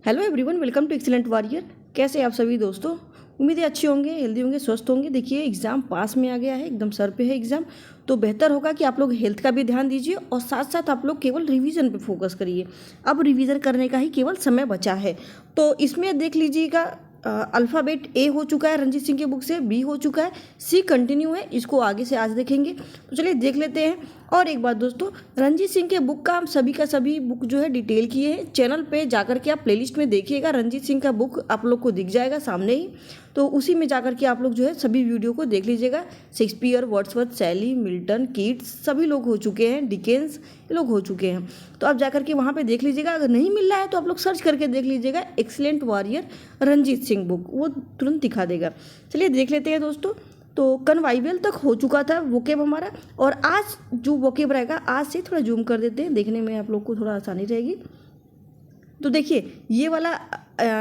Hello everyone, welcome to excellent warrior. कैसे हैं आप सभी दोस्तों? उम्मीद है अच्छे होंगे, हेल्दी होंगे, स्वस्थ होंगे। देखिए एग्ज़ाम पास में आ गया है, एकदम सर पे है एग्ज़ाम। तो बेहतर होगा कि आप लोग हेल्थ का भी ध्यान दीजिए और साथ साथ आप लोग केवल रिवीजन पे फोकस करिए। अब रिवीजन करने का ही केवल समय बचा है। तो इसमें देख लीजिएगा, अल्फ़ाबेट ए हो चुका है रंजीत सिंह की बुक से, बी हो चुका है, सी कंटिन्यू है, इसको आगे से आज देखेंगे। तो चलिए देख लेते हैं। और एक बात दोस्तों, रंजीत सिंह के बुक का हम सभी का सभी बुक जो है डिटेल किए हैं। चैनल पे जाकर के आप प्लेलिस्ट में देखिएगा, रंजीत सिंह का बुक आप लोग को दिख जाएगा सामने ही। तो उसी में जाकर के आप लोग जो है सभी वीडियो को देख लीजिएगा। शेक्सपियर, वर्ड्सवर्थ, शैली, मिल्टन, कीट्स सभी लोग हो चुके हैं, डिकेंस ये लोग हो चुके हैं। तो आप जाकर के वहाँ पे देख लीजिएगा। अगर नहीं मिल रहा है तो आप लोग सर्च करके देख लीजिएगा, excellent warrior Ranjit Singh book, वो तुरंत दिखा देगा। चलिए देख लेते हैं दोस्तों। तो कन्वाइवल तक हो चुका था वोकेब हमारा, और आज जो वोकेब रहेगा, आज से थोड़ा जूम कर देते हैं, देखने में आप लोग को थोड़ा आसानी रहेगी। तो देखिए ये वाला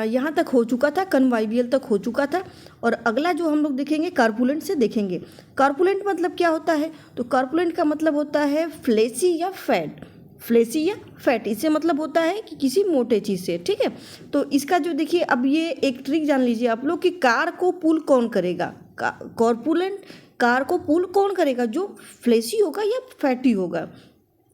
यहाँ तक हो चुका था, कन्वाइवियल तक हो चुका था। और अगला जो हम लोग देखेंगे कार्पुलेंट से देखेंगे। कार्पुलेंट मतलब क्या होता है? तो कार्पुलेंट का मतलब होता है फ्लेसी या फैट। फ्लेसी या फैट, इससे मतलब होता है कि किसी मोटे चीज़ से, ठीक है। तो इसका जो देखिए, अब ये एक ट्रिक जान लीजिए आप लोग कि कार को पुल कौन करेगा। कॉर्पुलेंट कार को पुल कौन करेगा? जो फ्लेसी होगा या फैटी होगा,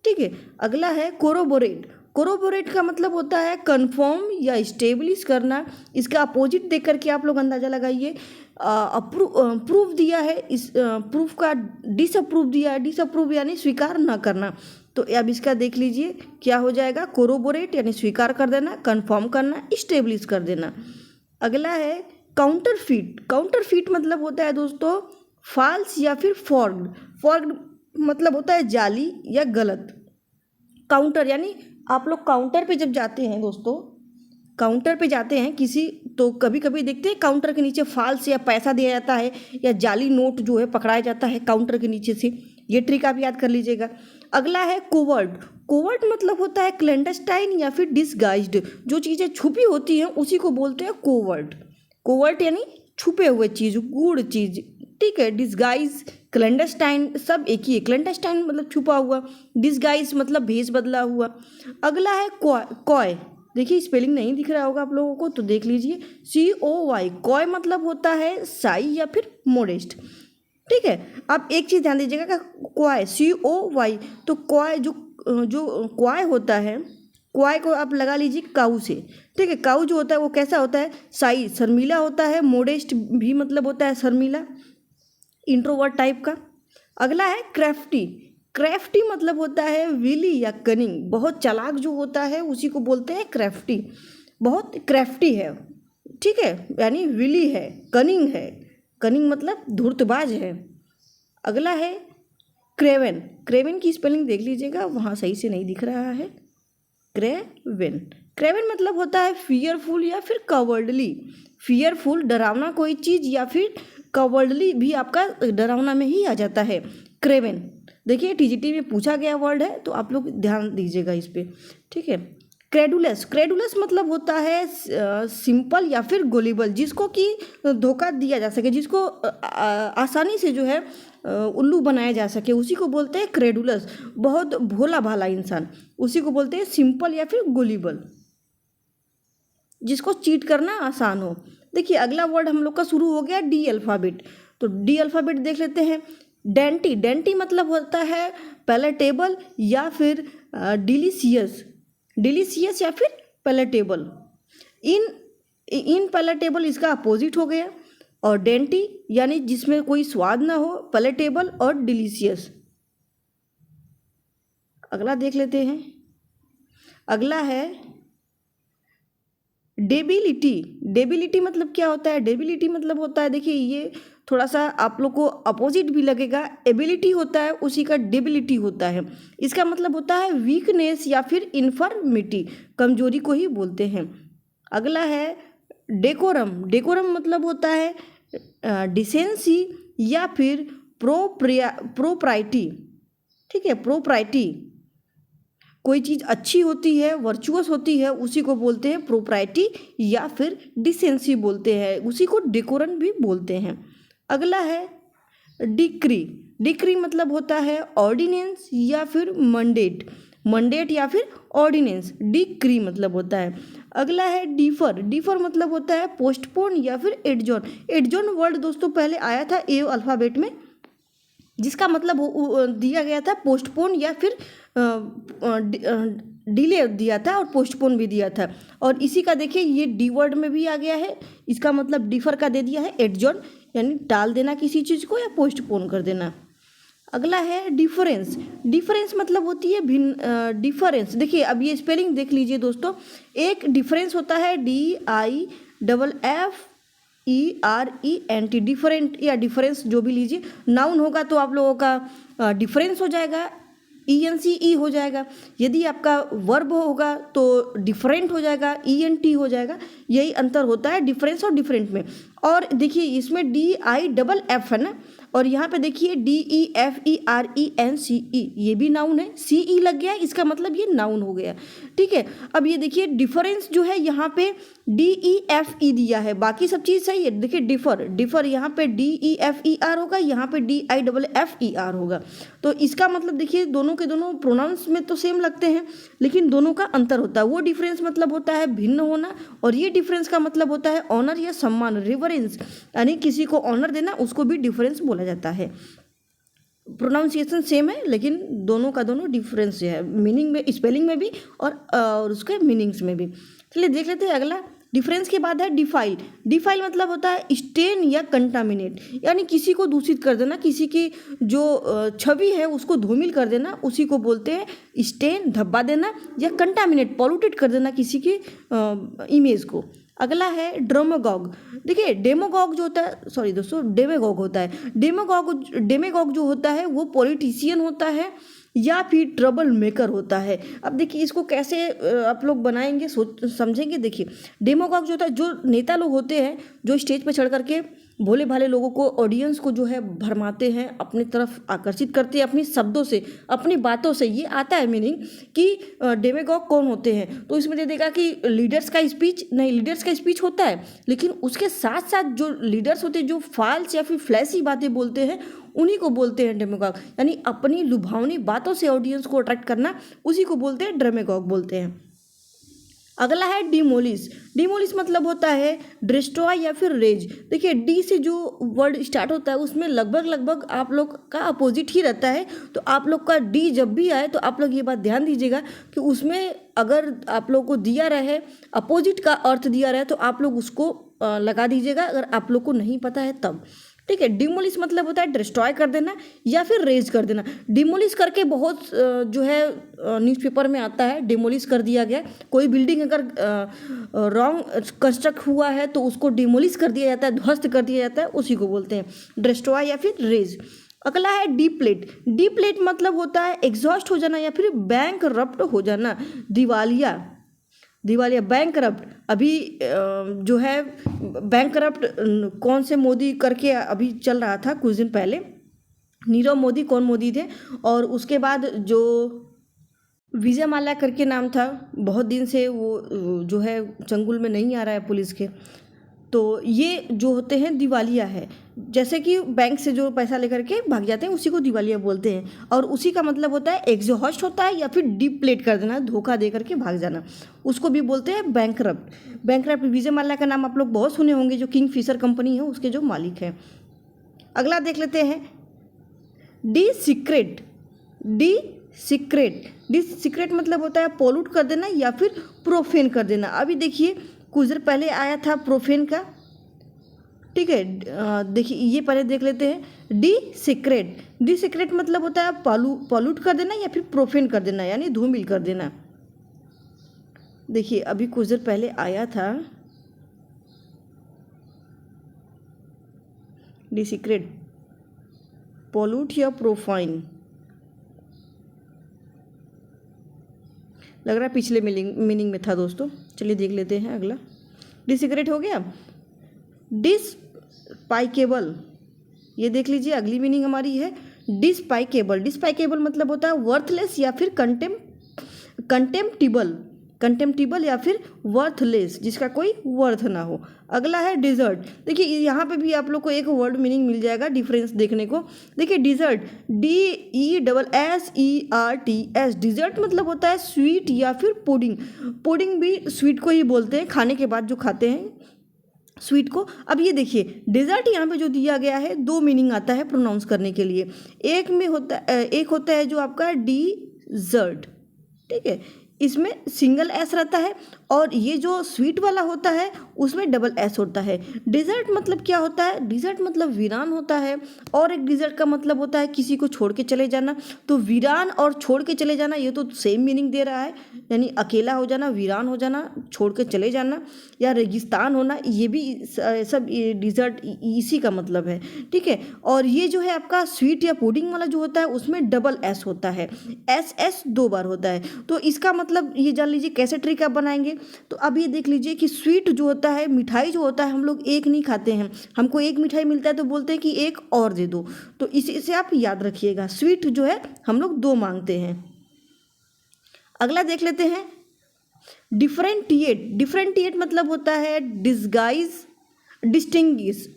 ठीक है। अगला है कोरोबोरेट। कोरोबोरेट का मतलब होता है कन्फर्म या स्टेब्लिश करना। इसका अपोजिट देख करके आप लोग अंदाजा लगाइए। प्रूफ दिया है, इस प्रूफ का डिसअप्रूव दिया है। डिसअप्रूव यानी स्वीकार न करना। तो अब इसका देख लीजिए क्या हो जाएगा। कोरोबोरेट यानी स्वीकार कर देना, कन्फर्म करना, स्टेब्लिश कर देना। अगला है काउंटरफीट। काउंटरफीट मतलब होता है दोस्तों फॉल्स या फिर फॉर्ग्ड। फॉर्ग्ड मतलब होता है जाली या गलत। काउंटर यानी आप लोग काउंटर पे जब जाते हैं दोस्तों, काउंटर पे जाते हैं किसी, तो कभी कभी देखते हैं काउंटर के नीचे फॉल्स या पैसा दिया जाता है या जाली नोट जो है पकड़ाया जाता है काउंटर के नीचे से। ये ट्रिक आप याद कर लीजिएगा। अगला है कोवर्ट। कोवर्ट मतलब होता है क्लेंडस्टाइन या फिर डिसगाइज्ड। जो चीज़ें छुपी होती हैं उसी को बोलते हैं कोवर्ट। कोवर्ट यानी छुपे हुए चीज़, गूढ़ चीज़, ठीक है। डिसगाइज, क्लेंडस्टाइन सब एक ही है। क्लेंडस्टाइन मतलब छुपा हुआ, डिसगाइज मतलब भेष बदला हुआ। अगला है कॉय। कॉय देखिए स्पेलिंग नहीं दिख रहा होगा आप लोगों को, तो देख लीजिए COY। कॉय मतलब होता है साई या फिर मोडेस्ट, ठीक है। आप एक चीज़ ध्यान दीजिएगा, क्वाय COY। तो क्वाय जो क्वाय होता है, क्वाय को आप लगा लीजिए काऊ से, ठीक है। काऊ जो होता है वो कैसा होता है? साई, शर्मीला होता है। मोडेस्ट भी मतलब होता है शर्मीला, इंट्रोवर्ट टाइप का। अगला है क्राफ्टी। क्राफ्टी मतलब होता है विली या कनिंग। बहुत चालाक जो होता है उसी को बोलते हैं क्राफ्टी। बहुत क्राफ्टी है, ठीक है, यानी विली है, कनिंग है। कनिंग मतलब धूर्तबाज है। अगला है क्रेवन। क्रेवन की स्पेलिंग देख लीजिएगा, वहाँ सही से नहीं दिख रहा है। क्रेवन, क्रेवन मतलब होता है फियरफुल या फिर कवर्डली। फियरफुल डरावना कोई चीज़, या फिर कवर्डली भी आपका डरावना में ही आ जाता है। क्रेवन देखिए TGT में पूछा गया वर्ड है, तो आप लोग ध्यान दीजिएगा इस पर, ठीक है। क्रेडुलस। क्रेडुलस मतलब होता है सिंपल या फिर गोलिबल, जिसको कि धोखा दिया जा सके, जिसको आसानी से जो है उल्लू बनाया जा सके, उसी को बोलते हैं क्रेडुलस। बहुत भोला भाला इंसान, उसी को बोलते हैं सिंपल या फिर गोलिबल, जिसको चीट करना आसान हो। देखिए अगला वर्ड हम लोग का शुरू हो गया D अल्फ़ाबेट। तो D अल्फ़ाबेट देख लेते हैं। डेंटी। डेंटी मतलब होता है पैलेटेबल या फिर डिलीशियस। डिलीशियस या फिर पैलेटेबल। इन पैलेटेबल इसका अपोजिट हो गया। और डेंटी यानी जिसमें कोई स्वाद ना हो, पैलेटेबल और डिलीशियस। अगला देख लेते हैं। अगला है डेबिलिटी। डेबिलिटी मतलब क्या होता है? डेबिलिटी मतलब होता है, देखिए ये थोड़ा सा आप लोग को अपोजिट भी लगेगा। एबिलिटी होता है उसी का डेबिलिटी होता है। इसका मतलब होता है वीकनेस या फिर इन्फर्मिटी, कमजोरी को ही बोलते हैं। अगला है डेकोरम। डेकोरम मतलब होता है डिसेंसी या फिर प्रोप्राइटी, ठीक है। प्रोप्राइटी, कोई चीज़ अच्छी होती है, वर्चुअस होती है, उसी को बोलते हैं प्रोप्राइटी या फिर डिसेंसी बोलते हैं, उसी को डेकोरम भी बोलते हैं। अगला है डिक्री। डिक्री मतलब होता है ऑर्डिनेंस या फिर मंडेट। मंडेट या फिर ऑर्डिनेंस। डिक्री मतलब होता है। अगला है डिफर। डिफर मतलब होता है पोस्टपोन या फिर एडजॉर्न। एडजॉर्न वर्ड दोस्तों पहले आया था ए अल्फ़ाबेट में, जिसका मतलब दिया गया था पोस्टपोन या फिर डिले दिया था और पोस्टपोन भी दिया था। और इसी का देखिए ये डी वर्ड में भी आ गया है, इसका मतलब डिफर का दे दिया है एडजॉर्न, यानी टाल देना किसी चीज़ को या पोस्टपोन कर देना। अगला है डिफरेंस। डिफरेंस मतलब होती है भिन्न। डिफरेंस देखिए, अब ये स्पेलिंग देख लीजिए दोस्तों। एक डिफरेंस होता है DIFFERENT, डिफरेंट या डिफरेंस जो भी लीजिए। नाउन होगा तो आप लोगों का डिफरेंस हो जाएगा, ENCE हो जाएगा। यदि आपका वर्ब होगा तो डिफरेंट हो जाएगा, ENT हो जाएगा। यही अंतर होता है डिफरेंस और डिफरेंट में। और देखिए इसमें DIFF है ना, और यहाँ पे देखिए DEFERENCE, ये भी नाउन है। CE लग गया, इसका मतलब ये नाउन हो गया। ठीक है, अब ये देखिए डिफरेंस जो है यहाँ पे DEFE दिया है, बाकी सब चीज़ सही है। देखिए डिफर यहाँ पे DEFER होगा, यहाँ पे DIFFER होगा। तो इसका मतलब देखिए दोनों के दोनों प्रोनाउंस में तो सेम लगते हैं, लेकिन दोनों का अंतर होता है। वो डिफरेंस मतलब होता है भिन्न होना, और ये डिफरेंस का मतलब होता है ऑनर या सम्मान, रिवरेंस, यानी किसी को ऑनर देना, उसको भी डिफरेंस बोला जाता है। प्रोनाउंसिएशन सेम है, लेकिन दोनों का दोनों डिफरेंस है, मीनिंग में, स्पेलिंग में भी और उसके मीनिंग्स में भी। चलिए देख लेते हैं अगला। डिफरेंस के बाद है डिफाइल। डिफाइल मतलब होता है स्टेन या कंटामिनेट, यानी किसी को दूषित कर देना, किसी की जो छवि है उसको धूमिल कर देना, उसी को बोलते हैं स्टेन, धब्बा देना, या कंटामिनेट, पॉल्यूटेड कर देना किसी की इमेज को। अगला है डेमागॉग। देखिए डेमागॉग जो होता है, सॉरी दोस्तों, डेमागॉग होता है। डेमागॉग जो होता है वो पॉलिटिशियन होता है या फिर ट्रबल मेकर होता है। अब देखिए इसको कैसे आप लोग बनाएंगे, समझेंगे। देखिए डेमागॉग जो होता है, जो नेता लोग होते हैं जो स्टेज पर चढ़ करके भोले भाले लोगों को, ऑडियंस को जो है भरमाते हैं, अपनी तरफ आकर्षित करते हैं अपनी शब्दों से, अपनी बातों से। ये आता है मीनिंग कि डेमागॉग कौन होते हैं। तो इसमें दे देगा कि लीडर्स का स्पीच नहीं, लीडर्स का स्पीच होता है, लेकिन उसके साथ साथ जो लीडर्स होते हैं जो फाल्स या फिर फ्लैशी बातें बोलते हैं, उन्हीं को बोलते हैं डेमागॉग, यानी अपनी लुभावनी बातों से ऑडियंस को अट्रैक्ट करना, उसी को बोलते हैं डेमागॉग बोलते हैं। अगला है डिमोलिश। डिमोलिश मतलब होता है डिस्ट्रॉय या फिर रेज। देखिए डी से जो वर्ड स्टार्ट होता है उसमें लगभग आप लोग का अपोजिट ही रहता है। तो आप लोग का डी जब भी आए तो आप लोग ये बात ध्यान दीजिएगा कि उसमें अगर आप लोग को दिया रहे, अपोजिट का अर्थ दिया रहे, तो आप लोग उसको लगा दीजिएगा, अगर आप लोग को नहीं पता है तब। ठीक है, डिमोलिश मतलब होता है डिस्ट्रॉय कर देना या फिर रेज कर देना। डिमोलिश करके बहुत जो है न्यूज़पेपर में आता है, डिमोलिश कर दिया गया। कोई बिल्डिंग अगर रॉन्ग कंस्ट्रक्ट हुआ है तो उसको डिमोलिश कर दिया जाता है, ध्वस्त कर दिया जाता है, उसी को बोलते हैं डिस्ट्रॉय या फिर रेज। अगला है डीप्लेट। डीप्लेट मतलब होता है एग्जॉस्ट हो जाना या फिर बैंकरप्ट हो जाना, दिवालिया, बैंकरप्ट। अभी जो है बैंकरप्ट कौन से मोदी करके अभी चल रहा था कुछ दिन पहले, नीरव मोदी कौन मोदी थे, और उसके बाद जो विजय माल्या करके नाम था, बहुत दिन से वो जो है चंगुल में नहीं आ रहा है पुलिस के। तो ये जो होते हैं दिवालिया है, जैसे कि बैंक से जो पैसा लेकर के भाग जाते हैं उसी को दिवालिया बोलते हैं। और उसी का मतलब होता है एग्जॉस्ट होता है या फिर डिप्लेट कर देना, धोखा दे करके भाग जाना, उसको भी बोलते हैं बैंकरप्ट। बैंकरप्ट विजय माल्या का नाम आप लोग बहुत सुने होंगे, जो किंग फिशर कंपनी है उसके जो मालिक हैं। अगला देख लेते हैं डी सीक्रेट। डी सीक्रेट मतलब होता है पॉल्यूट कर देना या फिर प्रोफेन कर देना। अभी देखिए कुछ देर पहले आया था प्रोफेन का, ठीक है। देखिए ये पहले देख लेते हैं डी सीक्रेट मतलब होता है पॉल्यूट कर देना या फिर प्रोफेन कर देना, यानी धूमिल कर देना। देखिए अभी कुछ देर पहले आया था डी सीक्रेट, पॉल्यूट या प्रोफाइन, लग रहा है पिछले मीनिंग में था दोस्तों। चलिए देख लेते हैं अगला। डिसिक्रेट हो गया। डिस्पाइकेबल, ये देख लीजिए अगली मीनिंग हमारी है डिस्पाइकेबल। डिस्पाइकेबल मतलब होता है वर्थलेस या फिर कंटेम्प्टिबल, कंटेम्प्टिबल या फिर वर्थलेस, जिसका कोई वर्थ ना हो। अगला है डिजर्ट। देखिए यहाँ पे भी आप लोग को एक वर्ड मीनिंग मिल जाएगा डिफरेंस देखने को। देखिए डिजर्ट, DESSERTS, डिजर्ट मतलब होता है स्वीट या फिर पुडिंग। पुडिंग भी स्वीट को ही बोलते हैं, खाने के बाद जो खाते हैं स्वीट को। अब ये देखिए डेजर्ट यहाँ पे जो दिया गया है, दो मीनिंग आता है प्रोनाउंस करने के लिए। एक होता है जो आपका डिजर्ट, ठीक है, इसमें सिंगल एस रहता है, और ये जो स्वीट वाला होता है उसमें डबल एस होता है। डिजर्ट मतलब क्या होता है? डिजर्ट मतलब वीरान होता है, और एक डिजर्ट का मतलब होता है किसी को छोड़ के चले जाना। तो वीरान और छोड़ के चले जाना ये तो सेम मीनिंग दे रहा है, यानी अकेला हो जाना, वीरान हो जाना, छोड़ के चले जाना, या रेगिस्तान होना, ये भी सब डिजर्ट इसी का मतलब है, ठीक है। और ये जो है आपका स्वीट या पुडिंग वाला जो होता है उसमें डबल एस होता है, एस दो बार होता है। तो इसका मतलब ये जान लीजिए कैसे ट्रिक आप बनाएंगे। तो अब ये देख लीजिए कि स्वीट जो होता है, मिठाई जो होता है, हम लोग एक नहीं खाते हैं, हमको एक मिठाई मिलता है तो बोलते हैं कि एक और दे दो। तो इसी से आप याद रखिएगा, स्वीट जो है हम लोग दो मांगते हैं। अगला देख लेते हैं डिफरेंटिएट। डिफरेंटिएट मतलब होता है डिस्गाइज, डिस्टिंग्विश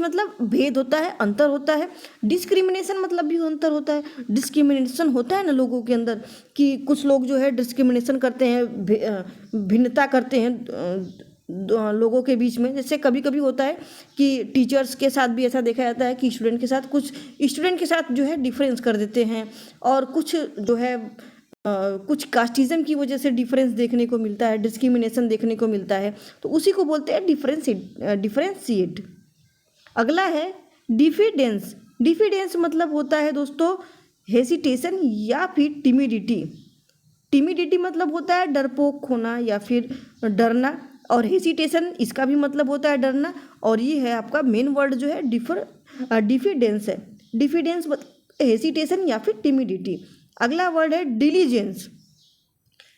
मतलब भेद होता है, अंतर होता है। डिस्क्रिमिनेशन मतलब भी अंतर होता है। डिस्क्रिमिनेशन होता है ना लोगों के अंदर, कि कुछ लोग जो है डिस्क्रिमिनेशन करते हैं, भिन्नता करते हैं लोगों के बीच में। जैसे कभी कभी होता है कि टीचर्स के साथ भी ऐसा देखा जाता है कि स्टूडेंट के साथ, कुछ स्टूडेंट के साथ जो है डिफरेंस कर देते हैं, और कुछ जो है कुछ कास्टिज्म की वजह से डिफरेंस देखने को मिलता है, डिस्क्रिमिनेशन देखने को मिलता है, तो उसी को बोलते हैं डिफरेंशिएट। अगला है डिफिडेंस। डिफिडेंस मतलब होता है दोस्तों हेसिटेशन या फिर टिमिडिटी। टिमिडिटी मतलब होता है डरपोक होना या फिर डरना, और हेसिटेशन इसका भी मतलब होता है डरना। और ये है आपका मेन वर्ड जो है डिफिडेंस है। डिफिडेंस हेसिटेशन या फिर टिमिडिटी। अगला वर्ड है डिलीजेंस।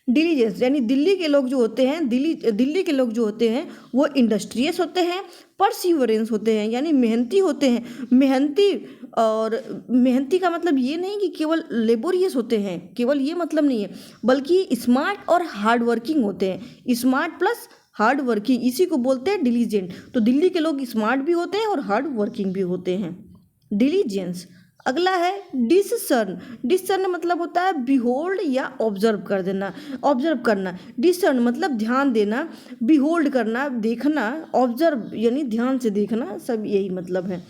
डिलीजेंस यानी दिल्ली के लोग जो होते हैं, दिल्ली के लोग जो होते हैं वो इंडस्ट्रियस होते हैं, परसिवरेंस होते हैं, यानी मेहनती होते हैं। मेहनती, और मेहनती का मतलब ये नहीं कि केवल लेबोरियस होते हैं, केवल ये मतलब नहीं है, बल्कि स्मार्ट और हार्ड वर्किंग होते हैं। स्मार्ट प्लस हार्ड वर्किंग, इसी को बोलते हैं डिलीजेंट। तो दिल्ली के लोग स्मार्ट भी होते हैं और हार्ड वर्किंग भी होते हैं, डिलीजेंस। अगला है डिसर्न। डिसर्न मतलब होता है बिहोल्ड या ऑब्जर्व कर देना, ऑब्जर्व करना। डिसर्न मतलब ध्यान देना, बिहोल्ड करना, देखना, ऑब्जर्व यानी ध्यान से देखना, सब यही मतलब है।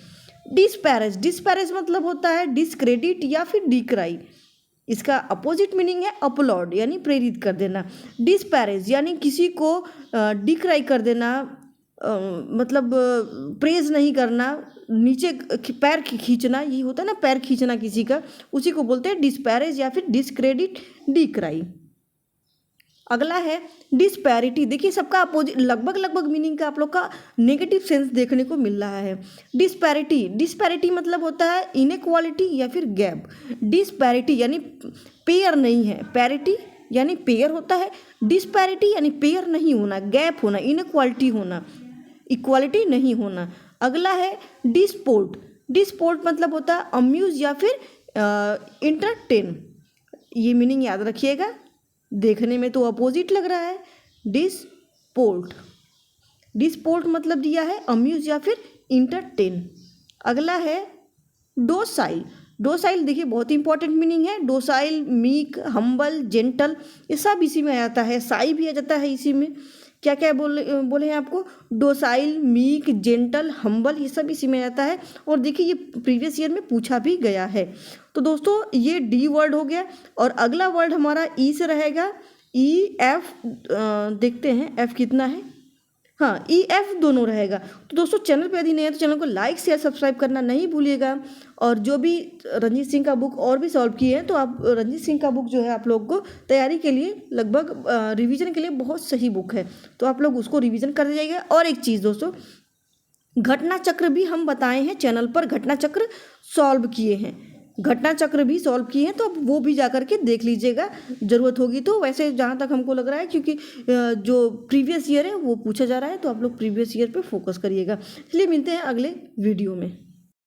डिस्पैरेज। डिस्पैरेज मतलब होता है डिस्क्रेडिट या फिर डिक्राई, इसका अपोजिट मीनिंग है अपलॉड यानी प्रेरित कर देना। डिस्पैरेज यानी किसी को डिक्राई कर देना, मतलब प्रेज नहीं करना, नीचे पैर खींचना, ये होता है ना पैर खींचना किसी का, उसी को बोलते हैं डिस्पैरेज या फिर डिस्क्रेडिट, डिक्राई। अगला है डिस्पैरिटी। देखिए सबका अपोजिट, लगभग मीनिंग का आप लोग का नेगेटिव सेंस देखने को मिल रहा है। डिस्पैरिटी, डिस्पैरिटी मतलब होता है इनइक्वालिटी या फिर गैप। डिस्पैरिटी यानी पेयर नहीं है, पैरिटी यानी पेयर होता है, डिस्पैरिटी यानी पेयर नहीं होना, गैप होना, इनइक्वालिटी होना, इक्वालिटी नहीं होना। अगला है डिस्पोर्ट। डिस्पोर्ट मतलब होता है अम्यूज या फिर इंटरटेन, ये मीनिंग याद रखिएगा, देखने में तो अपोजिट लग रहा है। डिस्पोर्ट, डिस्पोर्ट मतलब दिया है अम्यूज या फिर इंटरटेन। अगला है डोसाइल। डोसाइल देखिए बहुत इंपॉर्टेंट मीनिंग है। डोसाइल, मीक, हम्बल, जेंटल, ये सब इसी में आ जाता है, साई भी आ जाता है इसी में। क्या क्या बोले हैं आपको, डोसाइल, मीक, जेंटल, हम्बल, ये सब इसी में आता है। और देखिए ये प्रीवियस ईयर में पूछा भी गया है। तो दोस्तों ये डी वर्ड हो गया, और अगला वर्ड हमारा ई से रहेगा। ई एफ, देखते हैं एफ कितना है, हाँ ई एफ दोनों रहेगा। तो दोस्तों चैनल पे यदि नहीं है तो चैनल को लाइक शेयर सब्सक्राइब करना नहीं भूलिएगा। और जो भी रंजीत सिंह का बुक और भी सॉल्व किए हैं, तो आप रंजीत सिंह का बुक जो है आप लोग को तैयारी के लिए लगभग रिवीजन के लिए बहुत सही बुक है, तो आप लोग उसको रिवीजन कर दीजिएगा। और एक चीज़ दोस्तों, घटना चक्र भी हम बताए हैं चैनल पर, घटना चक्र सॉल्व किए हैं, घटना चक्र भी सॉल्व किए हैं, तो आप वो भी जा करके देख लीजिएगा ज़रूरत होगी तो। वैसे जहाँ तक हमको लग रहा है, क्योंकि जो प्रीवियस ईयर है वो पूछा जा रहा है, तो आप लोग प्रीवियस ईयर पे फोकस करिएगा। इसलिए मिलते हैं अगले वीडियो में।